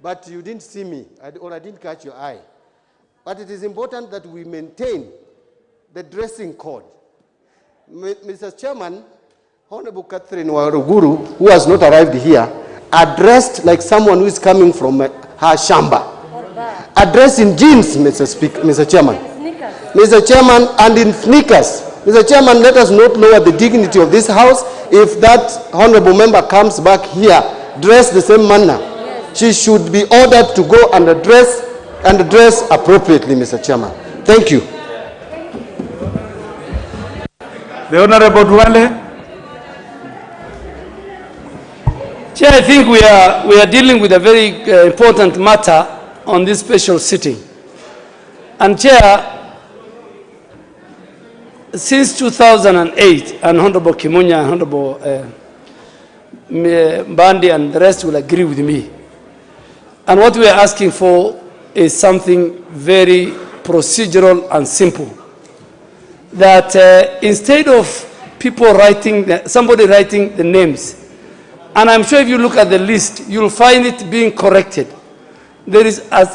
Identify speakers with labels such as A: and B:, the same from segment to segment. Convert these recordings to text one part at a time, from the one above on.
A: but you didn't see me, or I didn't catch your eye. But it is important that we maintain the dressing code. Mr. Chairman, Honorable Catherine Waruguru, who has not arrived here, addressed like someone who is coming from her shamba. Addressed in jeans, Mr. Chairman. Mr. Chairman, and in sneakers. Mr. Chairman, let us not lower the dignity of this house. If that honorable member comes back here dressed the same manner, she should be ordered to go and dress appropriately, Mr. Chairman. Thank you.
B: The Honorable Duale.
C: Chair, I think we are dealing with a very important matter on this special sitting. And Chair, since 2008, and Honorable Kimunya, Honorable Bandi, and the rest will agree with me. And what we are asking for is something very procedural and simple. That instead of people somebody writing the names, and I'm sure if you look at the list, you'll find it being corrected. There is a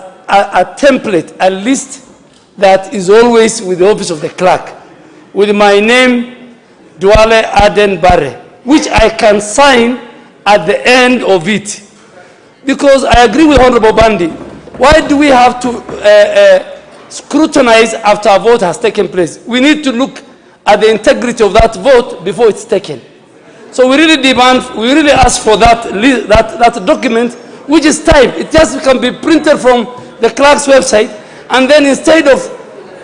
C: template, a list that is always with the office of the clerk, with my name, Duale Aden Barre, which I can sign at the end of it. Because I agree with Honorable Bandi. Why do we have to scrutinize after a vote has taken place? We need to look at the integrity of that vote before it's taken. So we really ask for that document, which is typed. It just can be printed from the clerk's website, and then instead of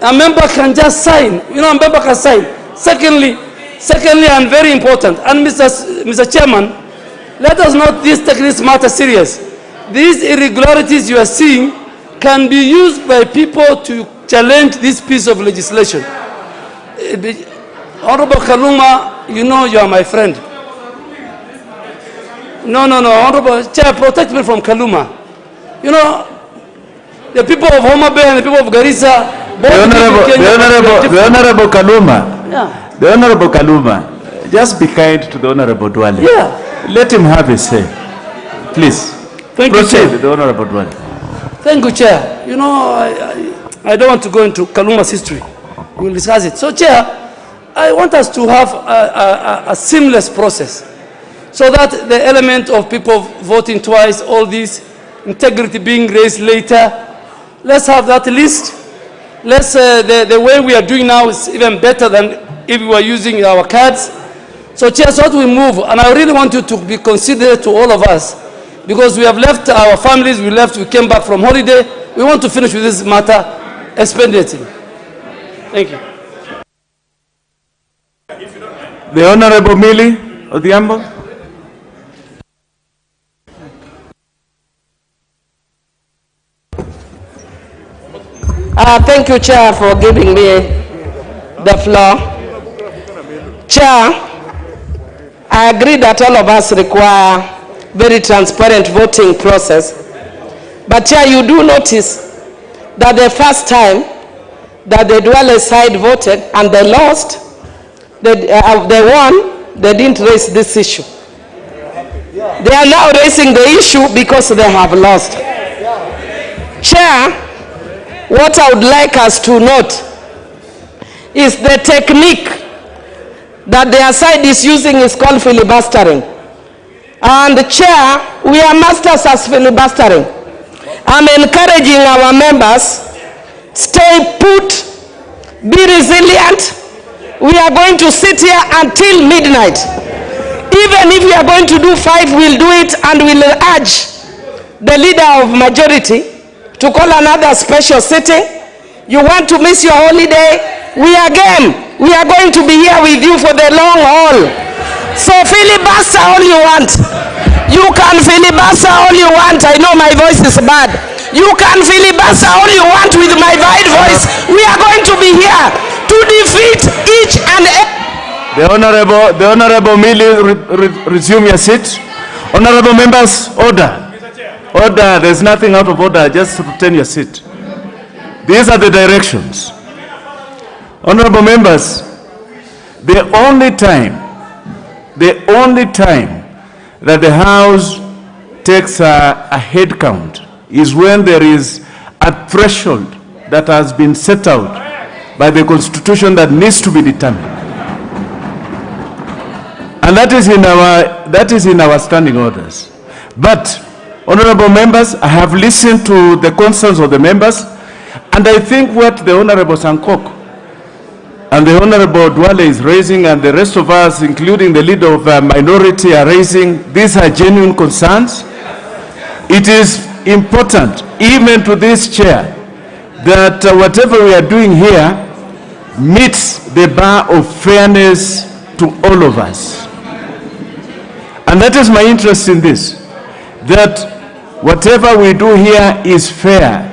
C: a member can just sign, a member can sign. Secondly, and very important, and Mr. Chairman, let us not take this matter serious. These irregularities you are seeing can be used by people to challenge this piece of legislation. Honorable Kaluma, you are my friend. No, Honorable Chair, protect me from Kaluma. The people of Homa Bay and the people of Garissa,
B: the Honorable Kaluma. Yeah. The Honorable Kaluma, just be kind to the Honorable Duale.
C: Yeah.
B: Let him have his say. Please.
C: Thank you, Chair.
B: The Honorable Duale.
C: Thank you, Chair. I don't want to go into Kaluma's history. We'll discuss it. So, Chair, I want us to have a seamless process so that the element of people voting twice, all this integrity being raised later, let's have that list. The way we are doing now is even better than if we were using our cards. So, Chair, so we move, and I really want you to be considerate to all of us, because we have left our families, we came back from holiday. We want to finish with this matter expediently. Thank you.
B: The Honorable Millie Odhiambo.
D: Thank you, Chair, for giving me the floor. Chair, I agree that all of us require very transparent voting process. But Chair, you do notice that the first time that the Duale side voted and they lost, they won, they didn't raise this issue. They are now raising the issue because they have lost. Chair, what I would like us to note is the technique that their side is using is called filibustering. And Chair, we are masters at filibustering. I'm encouraging our members, stay put, be resilient. We are going to sit here until midnight. Even if we are going to do 5, we'll do it, and we'll urge the leader of majority to call another special sitting. You want to miss your holiday? We are game. We are going to be here with you for the long haul. So filibuster all you want. You can filibuster all you want. I know my voice is bad. You can filibuster all you want with my wide voice. We are going to be here to defeat each and every.
B: The Honorable Millie, resume your seat. Honorable members, order. Order. There's nothing out of order. Just retain your seat. These are the directions. Honorable members, the only time that the House takes a head count is when there is a threshold that has been set out by the Constitution that needs to be determined. And that is in our standing orders. But, honorable members, I have listened to the concerns of the members, and I think what the Honorable Sankok and the Honorable Dwale is raising, and the rest of us, including the leader of the minority, are raising, these are genuine concerns. It is important, even to this chair, that whatever we are doing here meets the bar of fairness to all of us. And that is my interest in this, that whatever we do here is fair,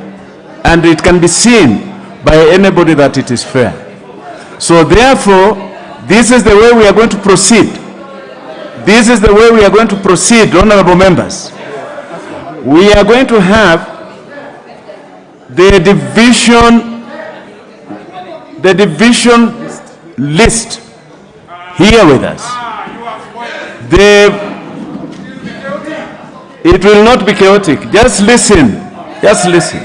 B: and it can be seen by anybody that it is fair. So therefore, this is the way we are going to proceed. This is the way we are going to proceed, honorable members. We are going to have the division list here with us. It will not be chaotic. Just listen. Just listen.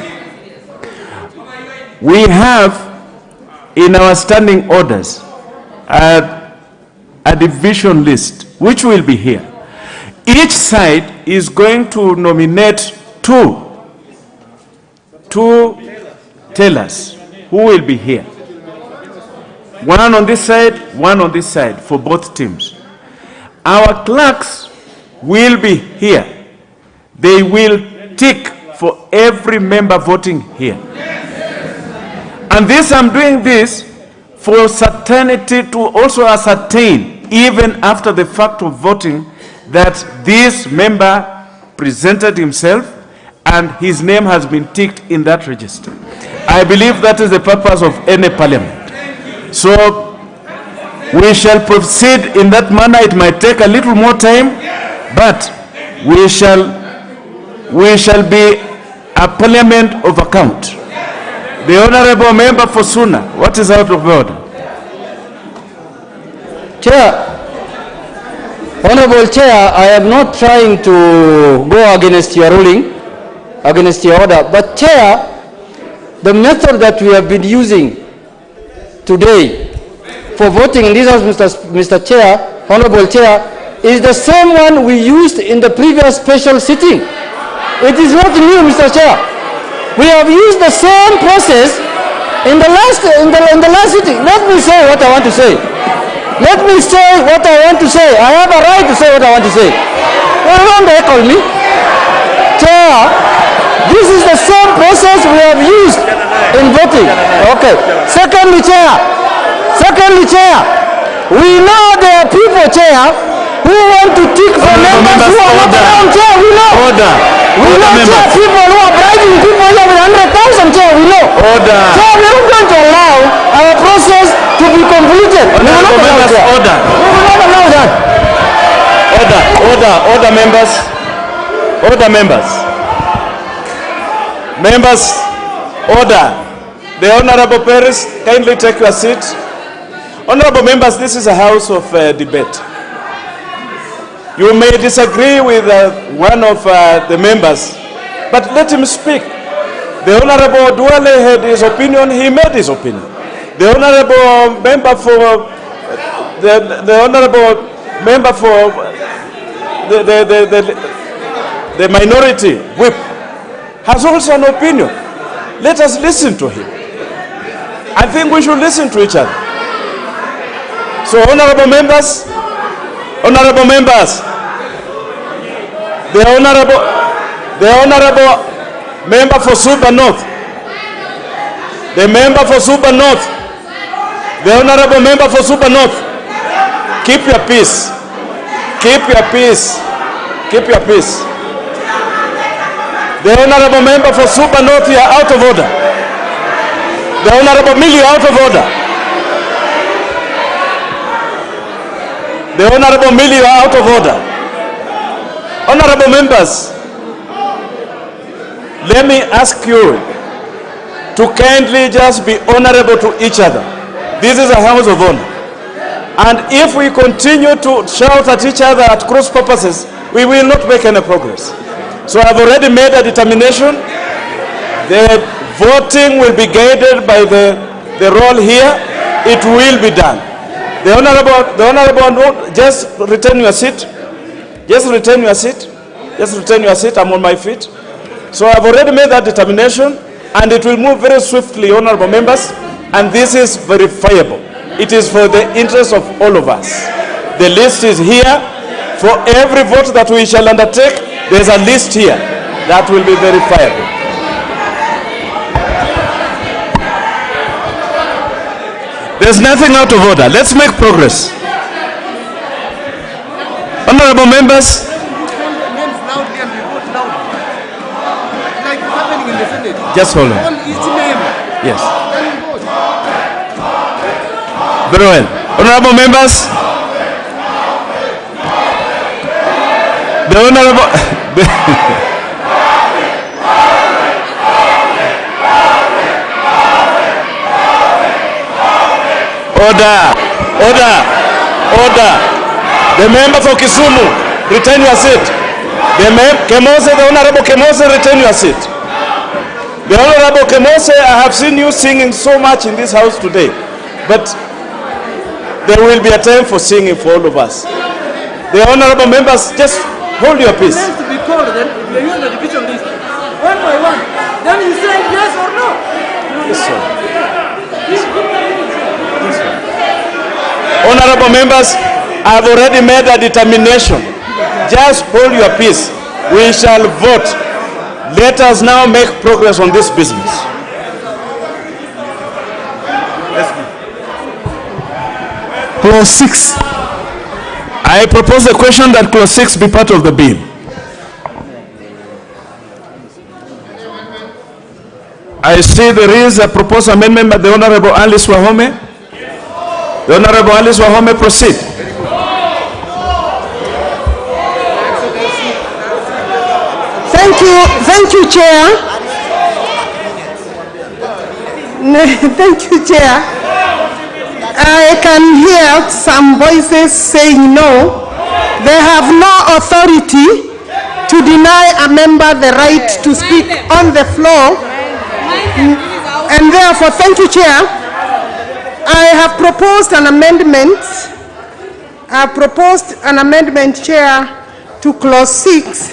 B: We have in our standing orders a division list, which will be here. Each side is going to nominate two tellers who will be here. One on this side for both teams. Our clerks will be here. They will tick for every member voting here. And this, I'm doing this for certainty, to also ascertain, even after the fact of voting, that this member presented himself and his name has been ticked in that register. I believe that is the purpose of any parliament. So we shall proceed in that manner. It might take a little more time, but we shall be a parliament of account. The honorable member for Suna, what is out of order?
E: Chair, Honorable Chair, I am not trying to go against your ruling, against your order, but Chair, the method that we have been using today for voting in this house, Mr. Chair, Honorable Chair, is the same one we used in the previous special sitting. It is not new, Mr. Chair. We have used the same process in the last sitting. Let me say what I want to say. Let me say what I want to say. I have a right to say what I want to say. Don't heckle me. Chair, this is the same process we have used in voting. Okay. Secondly, Chair, we know there are people, Chair, who want to tick for members who are not around, Chair. We know.
B: Order.
E: We know, Chair, people who are bribing people here with 100,000, Chair. We know.
B: Order.
E: Chair, we are not going to allow our process to be completed. We will not allow that.
B: Order.
E: We will not allow that.
B: Order, members. Order, members. Members, order. The Honorable Paris, kindly take your seat. Honorable members, this is a house of debate. You may disagree with one of the members, but let him speak. The Honorable Dwale had his opinion, he made his opinion. The Honorable member for the Honorable member for the minority whip has also an opinion. Let us listen to him. I think we should listen to each other. So, honorable members, the honorable member for Suba North, the member for Suba North, the honorable member for Suba North, keep your peace, keep your peace, keep your peace. The honorable member for Suba North, you are out of order. The honorable Millie, out of order. The honorable Millie, you are out of order. Honorable members, let me ask you to kindly just be honorable to each other. This is a house of honor. And if we continue to shout at each other at cross purposes, we will not make any progress. So I've already made a determination. The voting will be guided by the roll here. It will be done. The honorable, just return your seat. Just return your seat. Just return your seat. I'm on my feet. So I've already made that determination, and it will move very swiftly, honorable members, and this is verifiable. It is for the interest of all of us. The list is here. For every vote that we shall undertake, there's a list here that will be verifiable. There's nothing out of order. Let's make progress. Honorable members. Just hold on. Yes. Very well. Honorable members. The honorable. Order. The member for Kisumu, return your seat. The Honorable Kemose, return your seat. The Honorable Kemose, I have seen you singing so much in this house today, but there will be a time for singing for all of us. The honorable members, just hold your peace.
F: It has to be called, then if you're the division list, one by one, then you say yes or no.
B: Yes, sir. Honorable members, I have already made a determination. Just hold your peace. We shall vote. Let us now make progress on this business. Clause 6. I propose the question that clause 6 be part of the bill. I see there is a proposed amendment by the Honorable Alice Wahome. The Honorable Alice Wahome, proceed.
D: Thank you, Chair. Thank you, Chair. I can hear some voices saying no. They have no authority to deny a member the right to speak on the floor. And therefore, thank you, Chair. I have proposed an amendment. Chair, to clause 6,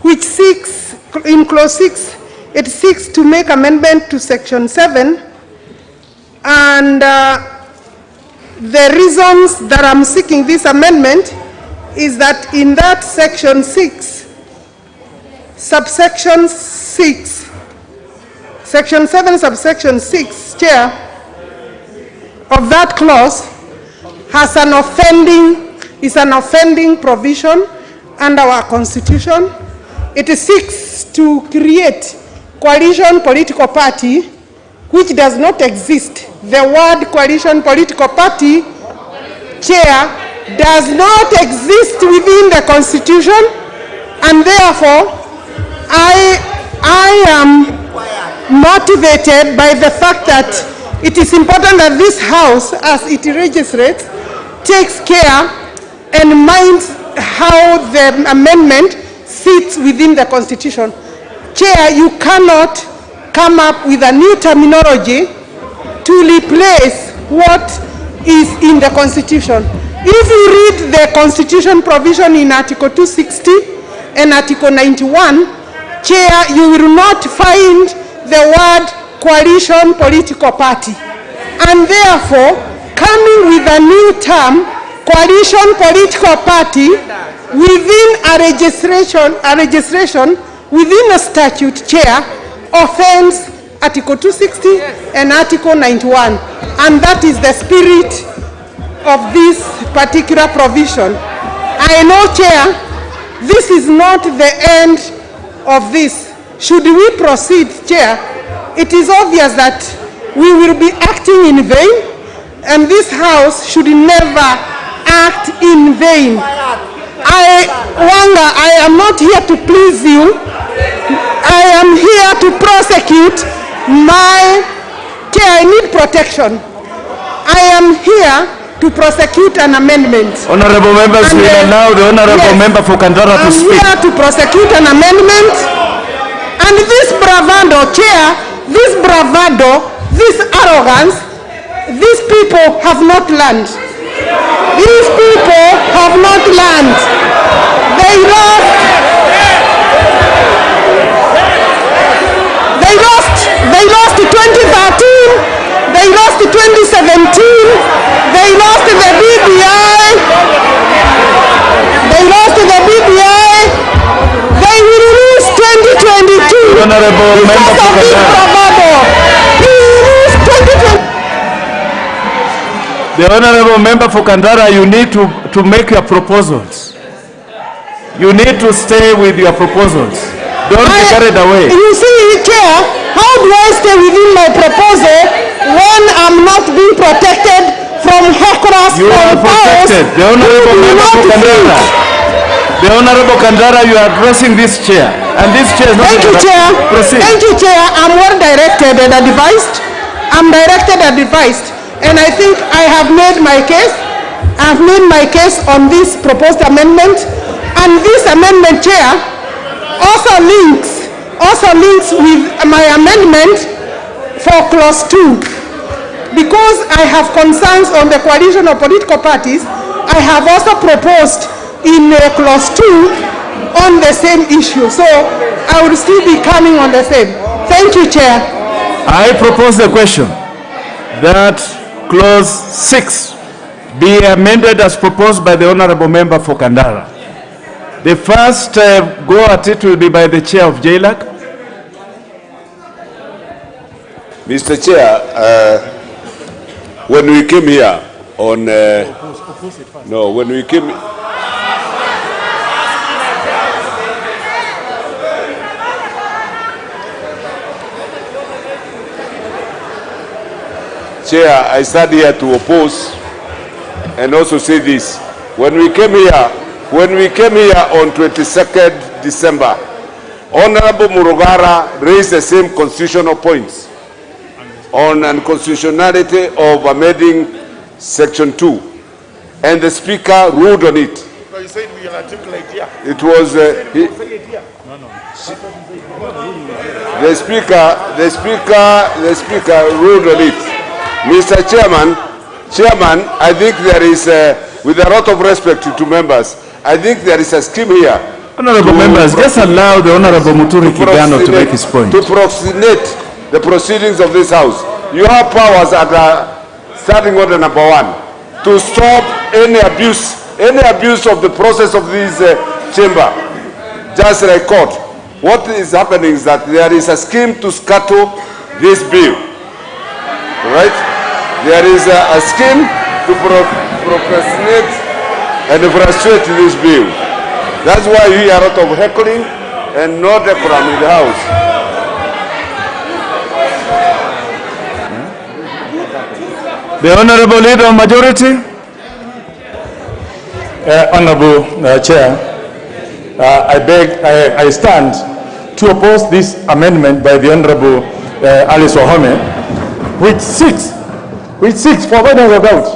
D: which seeks, in clause 6, it seeks to make amendment to section 7, and the reasons that I'm seeking this amendment is that in that section 6, subsection 6, section 7, subsection 6, Chair, of that clause has an offending provision under our Constitution. It seeks to create coalition political party which does not exist. The word coalition political party, Chair, does not exist within the Constitution, and therefore I am motivated by the fact that it is important that this House, as it legislates, takes care and minds how the amendment fits within the Constitution. Chair, you cannot come up with a new terminology to replace what is in the Constitution. If you read the Constitution provision in Article 260 and Article 91, Chair, you will not find the word coalition political party. And therefore, coming with a new term, coalition political party, within a registration within a statute, Chair, offends Article 260 and Article 91. And that is the spirit of this particular provision. I know, Chair, this is not the end of this. Should we proceed, Chair, it is obvious that we will be acting in vain, and this House should never act in vain. I am not here to please you. I am here to prosecute my... Chair, I need protection. I am here to prosecute an amendment.
B: Honorable members,
D: And,
B: we allow the honorable member for Kandara to speak.
D: I'm here to prosecute an amendment. And this bravado, Chair, this bravado, this arrogance, these people have not learned. These people have not learned. They lost 2013, they lost 2017, they lost the BBI, they lost the BBI, they will lose 2022
B: Honorable
D: because of this bravado. He will lose 2022.
B: The honorable member for Kandara, you need to make your proposals. You need to stay with your proposals. Don't be carried away.
D: You see, Chair, how do I stay within my proposal when I'm not being protected from hecklers,
B: You are
D: from powers?
B: protected. The honorable member for Kandara. The honorable Kandara, you are addressing this chair. And this chair is not...
D: Thank you, Chair.
B: Proceed.
D: Thank you, Chair. I'm well directed and advised. I'm directed and advised. And I think I have made my case. I've made my case on this proposed amendment. And this amendment, Chair, also links with my amendment for clause 2. Because I have concerns on the coalition of political parties, I have also proposed in clause 2 on the same issue. So I will still be coming on the same. Thank you, Chair.
B: I propose the question that clause 6 be amended as proposed by the honorable member for Kandara. The first go at it will be by the chair of JLAC.
G: Mr. Chair, when we came here on, when we came, Chair, I stand here to oppose and also say this. When we came here on 22nd December, Honorable Murugara raised the same constitutional points on unconstitutionality of amending Section 2, and the Speaker ruled on it.
H: No, you said we articulate here.
G: It was the Speaker ruled on it. Mr. Chairman, I think there is, with a lot of respect to members, I think there is a scheme here.
B: Honorable members, just allow the Honorable Muturi Kigano to make his point.
G: To proxenate the proceedings of this House. You have powers at starting order number 1 to stop any abuse of the process of this chamber. Just like court. What is happening is that there is a scheme to scuttle this bill. Right? There is a scheme to procrastinate and frustrate this bill. That's why you hear a lot of heckling and no decorum in the House.
B: The Honorable Leader of Majority.
I: Honorable Chair, I stand to oppose this amendment by the Honorable Alice Wahome, which seeks, for avoidance of doubt,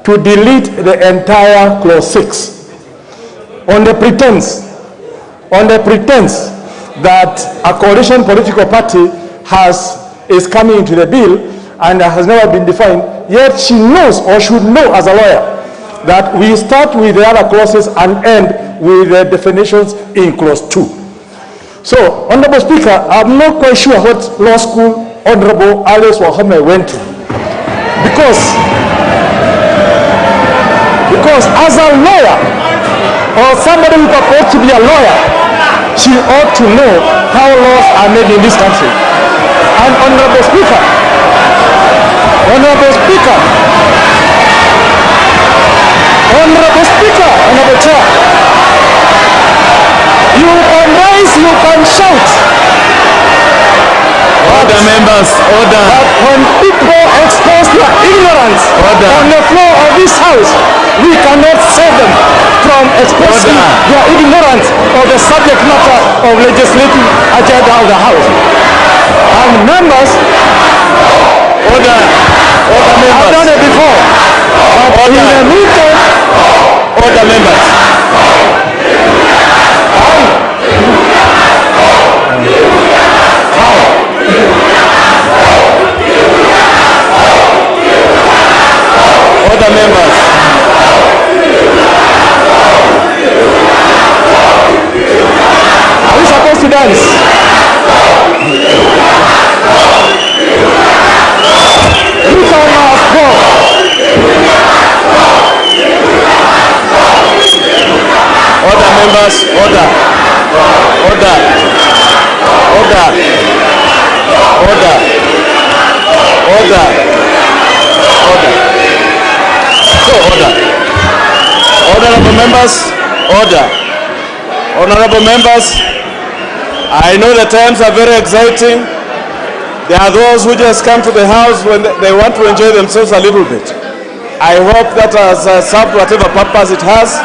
I: to delete the entire clause 6 on the pretense that a coalition political party is coming into the bill and has never been defined, yet she knows or should know as a lawyer that we start with the other clauses and end with the definitions in clause 2. So, Honorable Speaker, I'm not quite sure what law school Honorable Alice Wahome went to. Because as a lawyer, or somebody who purports to be a lawyer, she ought to know how laws are made in this country. And Honorable Speaker, Honorable Chair, you can raise, you can shout.
B: Order, members, order.
I: But when people expose their ignorance on the floor of this House, we cannot save them from exposing their ignorance of the subject matter of legislative agenda of the House. And members,
B: Order, members.
I: I've done it before. In the meantime,
B: Order, members. Order, members.
I: are we supposed to dance? Rutos must go.
B: Order, members. Order. Order. Order. Order. Order. Order. So order. Honorable members. Order. Honorable members, I know the times are very exciting. There are those who just come to the house when they want to enjoy themselves a little bit. I hope that has served whatever purpose it has,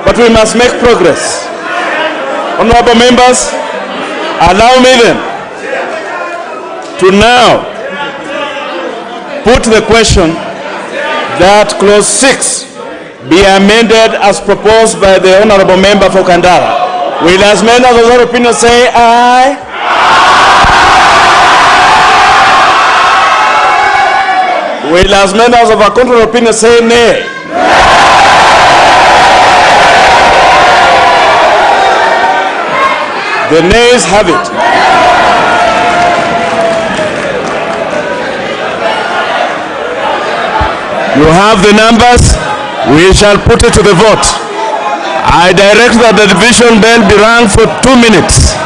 B: but we must make progress. Honorable members, allow me then to now put the question that clause 6 be amended as proposed by the honorable member for Kandara. Will as many of those opinions say aye? Will as many as of a contrary opinion say nay? The nays have it. You have the numbers. We shall put it to the vote. I direct that the division bell be rung for 2 minutes.